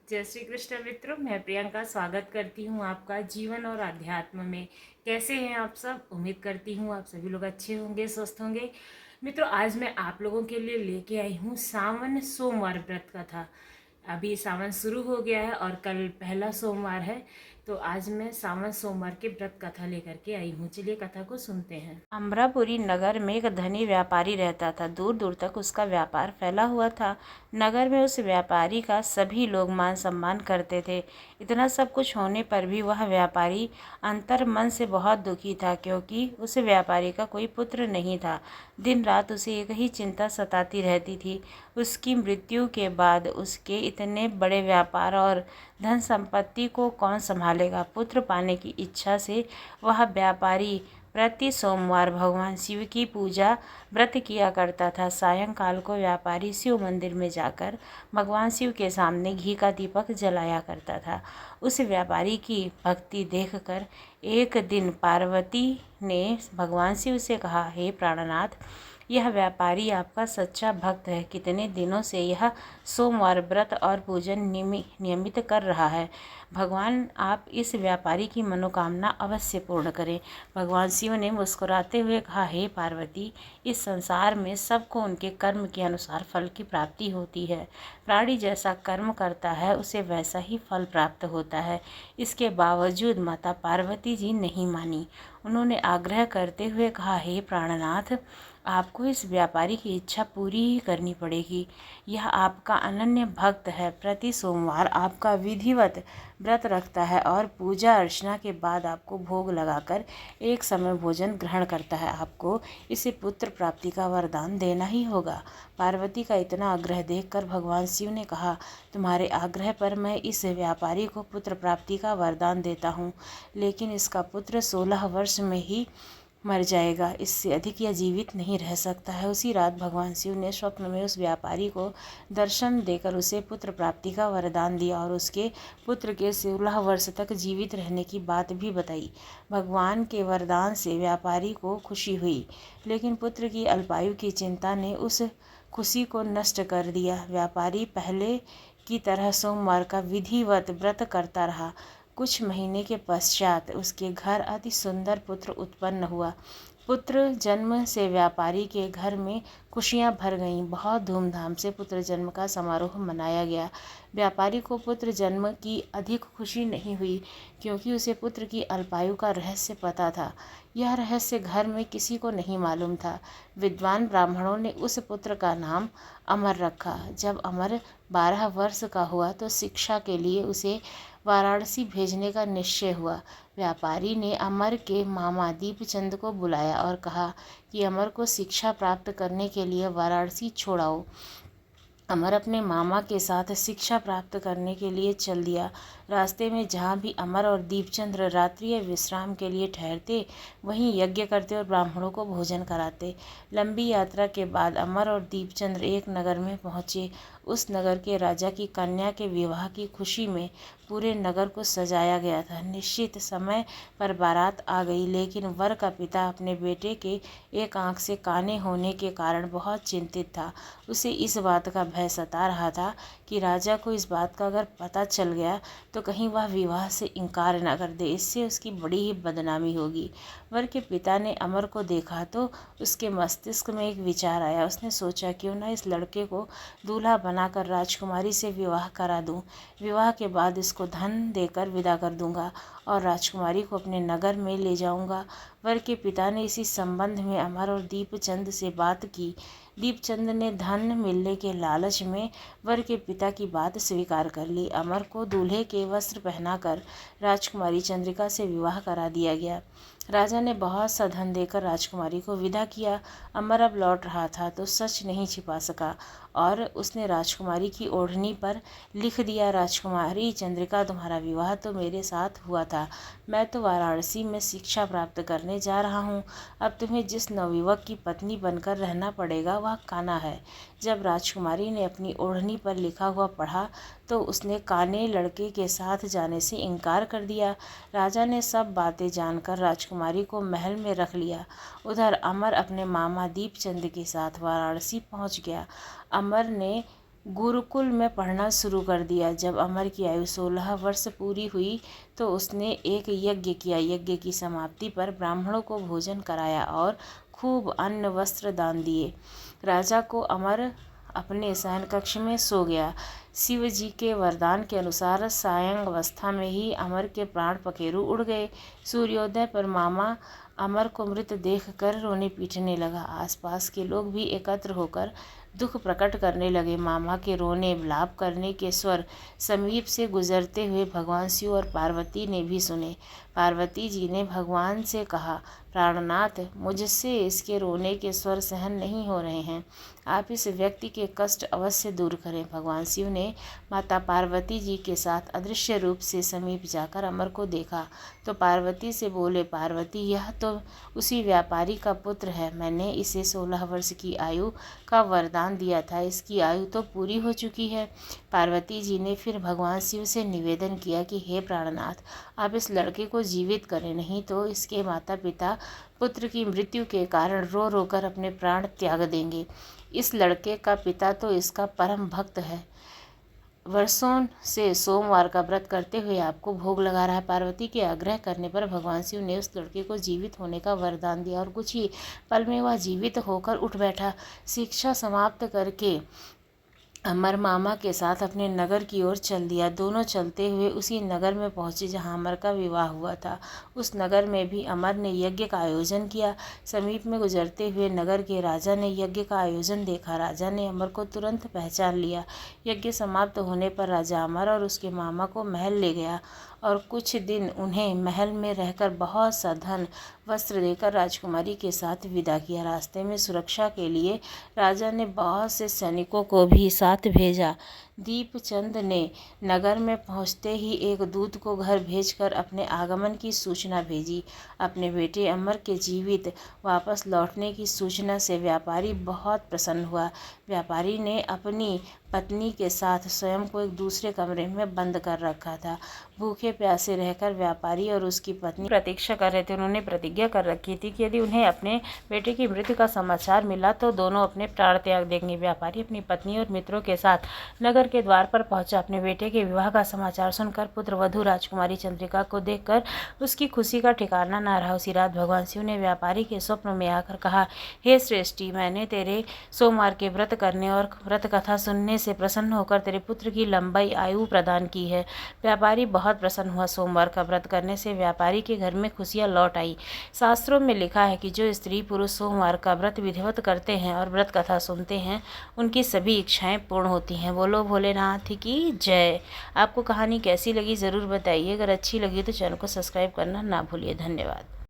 जय श्री कृष्ण मित्रों, मैं प्रियंका स्वागत करती हूँ आपका जीवन और अध्यात्म में। कैसे हैं आप सब? उम्मीद करती हूँ आप सभी लोग अच्छे होंगे, स्वस्थ होंगे। मित्रों, आज मैं आप लोगों के लिए लेके आई हूँ सावन सोमवार व्रत कथा। अभी सावन शुरू हो गया है और कल पहला सोमवार है, तो आज मैं सावन सोमवार के व्रत कथा लेकर के आई हूँ। चलिए कथा को सुनते हैं। अमरापुरी नगर में एक धनी व्यापारी रहता था। दूर दूर तक उसका व्यापार फैला हुआ था। नगर में उस व्यापारी का सभी लोग मान सम्मान करते थे। इतना सब कुछ होने पर भी वह व्यापारी अंतर मन से बहुत दुखी था, क्योंकि उस व्यापारी का कोई पुत्र नहीं था। दिन रात उसे एक ही चिंता सताती रहती थी, उसकी मृत्यु के बाद उसके इतने बड़े व्यापार और धन संपत्ति को कौन संभालेगा। पुत्र पाने की इच्छा से वह व्यापारी प्रति सोमवार भगवान शिव की पूजा व्रत किया करता था। सायंकाल को व्यापारी शिव मंदिर में जाकर भगवान शिव के सामने घी का दीपक जलाया करता था। उस व्यापारी की भक्ति देखकर एक दिन पार्वती ने भगवान शिव से कहा, हे प्राणनाथ, यह व्यापारी आपका सच्चा भक्त है। कितने दिनों से यह सोमवार व्रत और पूजन नियमित कर रहा है। भगवान आप इस व्यापारी की मनोकामना अवश्य पूर्ण करें। भगवान शिव ने मुस्कुराते हुए कहा, हे पार्वती, इस संसार में सबको उनके कर्म के अनुसार फल की प्राप्ति होती है। प्राणी जैसा कर्म करता है उसे वैसा ही फल प्राप्त होता है। इसके बावजूद माता पार्वती जी नहीं मानी। उन्होंने आग्रह करते हुए कहा, हे प्राणनाथ, आपको इस व्यापारी की इच्छा पूरी ही करनी पड़ेगी। यह आपका अनन्य भक्त है। प्रति सोमवार आपका विधिवत व्रत रखता है और पूजा अर्चना के बाद आपको भोग लगाकर एक समय भोजन ग्रहण करता है। आपको इसे पुत्र प्राप्ति का वरदान देना ही होगा। पार्वती का इतना आग्रह देखकर भगवान शिव ने कहा, तुम्हारे आग्रह पर मैं इस व्यापारी को पुत्र प्राप्ति का वरदान देता हूँ, लेकिन इसका पुत्र 16 वर्ष में ही मर जाएगा। इससे अधिक यह जीवित नहीं रह सकता है। उसी रात भगवान शिव ने स्वप्न में उस व्यापारी को दर्शन देकर उसे पुत्र प्राप्ति का वरदान दिया और उसके पुत्र के 16 वर्ष तक जीवित रहने की बात भी बताई। भगवान के वरदान से व्यापारी को खुशी हुई, लेकिन पुत्र की अल्पायु की चिंता ने उस खुशी को नष्ट कर दिया। व्यापारी पहले की तरह सोमवार का विधिवत व्रत करता रहा। कुछ महीने के पश्चात उसके घर अति सुंदर पुत्र उत्पन्न हुआ। पुत्र जन्म से व्यापारी के घर में खुशियां भर गईं। बहुत धूमधाम से पुत्र जन्म का समारोह मनाया गया। व्यापारी को पुत्र जन्म की अधिक खुशी नहीं हुई, क्योंकि उसे पुत्र की अल्पायु का रहस्य पता था। यह रहस्य घर में किसी को नहीं मालूम था। विद्वान ब्राह्मणों ने उस पुत्र का नाम अमर रखा। जब अमर 12 वर्ष का हुआ तो शिक्षा के लिए उसे वाराणसी भेजने का निश्चय हुआ। व्यापारी ने अमर के मामा दीपचंद को बुलाया और कहा कि अमर को शिक्षा प्राप्त करने के लिए वाराणसी छोड़ाओ। अमर अपने मामा के साथ शिक्षा प्राप्त करने के लिए चल दिया। रास्ते में जहाँ भी अमर और दीपचंद्र रात्रि विश्राम के लिए ठहरते, वहीं यज्ञ करते और ब्राह्मणों को भोजन कराते। लंबी यात्रा के बाद अमर और दीपचंद्र एक नगर में पहुँचे। उस नगर के राजा की कन्या के विवाह की खुशी में पूरे नगर को सजाया गया था। निश्चित समय पर बारात आ गई, लेकिन वर का पिता अपने बेटे के एक आंख से काने होने के कारण बहुत चिंतित था। उसे इस बात का भय सता रहा था कि राजा को इस बात का अगर पता चल गया तो कहीं वह विवाह से इनकार न कर दे, इससे उसकी बड़ी ही बदनामी होगी। वर के पिता ने अमर को देखा तो उसके मस्तिष्क में एक विचार आया। उसने सोचा, क्यों न इस लड़के को दूल्हा बनाकर राजकुमारी से विवाह करा दूं। विवाह के बाद इसको धन देकर विदा कर दूंगा और राजकुमारी को अपने नगर में ले जाऊंगा। वर के पिता ने इसी संबंध में अमर और दीपचंद से बात की। दीपचंद ने धन मिलने के लालच में वर के पिता की बात स्वीकार कर ली। अमर को दूल्हे के वस्त्र पहनाकर राजकुमारी चंद्रिका से विवाह करा दिया गया। राजा ने बहुत सा धन देकर राजकुमारी को विदा किया। अमर अब लौट रहा था तो सच नहीं छिपा सका और उसने राजकुमारी की ओढ़नी पर लिख दिया, राजकुमारी चंद्रिका, तुम्हारा विवाह तो मेरे साथ हुआ था। मैं तो वाराणसी में शिक्षा प्राप्त करने जा रहा हूँ। अब तुम्हें जिस नवयुवक की पत्नी बनकर रहना पड़ेगा वह कान्हा है। जब राजकुमारी ने अपनी ओढ़नी पर लिखा हुआ पढ़ा तो उसने काने लड़के के साथ जाने से इनकार कर दिया। राजा ने सब बातें जानकर राजकुमारी को महल में रख लिया। उधर अमर अपने मामा दीपचंद के साथ वाराणसी पहुंच गया। अमर ने गुरुकुल में पढ़ना शुरू कर दिया। जब अमर की आयु 16 वर्ष पूरी हुई तो उसने एक यज्ञ किया। यज्ञ की समाप्ति पर ब्राह्मणों को भोजन कराया और खूब अन्न वस्त्र दान दिए। राजा को अमर अपने शयन कक्ष में सो गया। शिव जी के वरदान के अनुसार सायं अवस्था में ही अमर के प्राण पखेरु उड़ गए। सूर्योदय पर मामा अमर को मृत देखकर रोने पीटने लगा। आसपास के लोग भी एकत्र होकर दुख प्रकट करने लगे। मामा के रोने विलाप करने के स्वर समीप से गुजरते हुए भगवान शिव और पार्वती ने भी सुने। पार्वती जी ने भगवान से कहा, प्राणनाथ, मुझसे इसके रोने के स्वर सहन नहीं हो रहे हैं, आप इस व्यक्ति के कष्ट अवश्य दूर करें। भगवान शिव ने माता पार्वती जी के साथ अदृश्य रूप से समीप जाकर अमर को देखा तो पार्वती से बोले, पार्वती, यह तो उसी व्यापारी का पुत्र है। मैंने इसे 16 वर्ष की आयु का वरदान दिया था, इसकी आयु तो पूरी हो चुकी है। पार्वती जी ने फिर भगवान शिव से निवेदन किया कि हे प्राणनाथ, आप इस लड़के को जीवित करें, नहीं तो इसके माता पिता पुत्र की मृत्यु के कारण रो रो कर अपने प्राण त्याग देंगे। इस लड़के का पिता तो इसका परम भक्त है, वर्षों से सोमवार का व्रत करते हुए आपको भोग लगा रहा है। पार्वती के आग्रह करने पर भगवान शिव ने उस लड़के को जीवित होने का वरदान दिया और कुछ ही पल में वह जीवित होकर उठ बैठा। शिक्षा समाप्त करके अमर मामा के साथ अपने नगर की ओर चल दिया। दोनों चलते हुए उसी नगर में पहुंचे जहां अमर का विवाह हुआ था। उस नगर में भी अमर ने यज्ञ का आयोजन किया। समीप में गुजरते हुए नगर के राजा ने यज्ञ का आयोजन देखा। राजा ने अमर को तुरंत पहचान लिया। यज्ञ समाप्त होने पर राजा अमर और उसके मामा को महल ले गया और कुछ दिन उन्हें महल में रहकर बहुत सा धन वस्त्र देकर राजकुमारी के साथ विदा किया। रास्ते में सुरक्षा के लिए राजा ने बहुत से सैनिकों को भी साथ भेजा। दीपचंद ने नगर में पहुंचते ही एक दूत को घर भेजकर अपने आगमन की सूचना भेजी। अपने बेटे अमर के जीवित वापस लौटने की सूचना से व्यापारी बहुत प्रसन्न हुआ। व्यापारी ने अपनी पत्नी के साथ स्वयं को एक दूसरे कमरे में बंद कर रखा था। भूखे प्यासे रहकर व्यापारी और उसकी पत्नी प्रतीक्षा कर रहे थे। उन्होंने प्रतिज्ञा कर रखी थी कि यदि उन्हें अपने बेटे की मृत्यु का समाचार मिला तो दोनों अपने प्राण त्याग देंगे। व्यापारी अपनी पत्नी और मित्रों के साथ नगर के द्वार पर पहुंचा। अपने बेटे के विवाह का समाचार सुनकर पुत्र वधू राजकुमारी चंद्रिका को देखकर उसकी खुशी का ठिकाना न रहा। उसी रात भगवान शिव ने व्यापारी के स्वप्न में आकर कहा, हे श्रेष्ठी, मैंने तेरे सोमवार के व्रत करने और व्रत कथा सुनने से प्रसन्न होकर तेरे पुत्र की लंबाई आयु प्रदान की है। व्यापारी बहुत प्रसन्न हुआ। सोमवार का व्रत करने से व्यापारी के घर में खुशियां लौट आई। शास्त्रों में लिखा है कि जो स्त्री पुरुष सोमवार का व्रत विधिवत करते हैं और व्रत कथा सुनते हैं, उनकी सभी इच्छाएं पूर्ण होती हैं। बोलो भोलेनाथ की जय। आपको कहानी कैसी लगी ज़रूर बताइए। अगर अच्छी लगी तो चैनल को सब्सक्राइब करना ना भूलिए। धन्यवाद।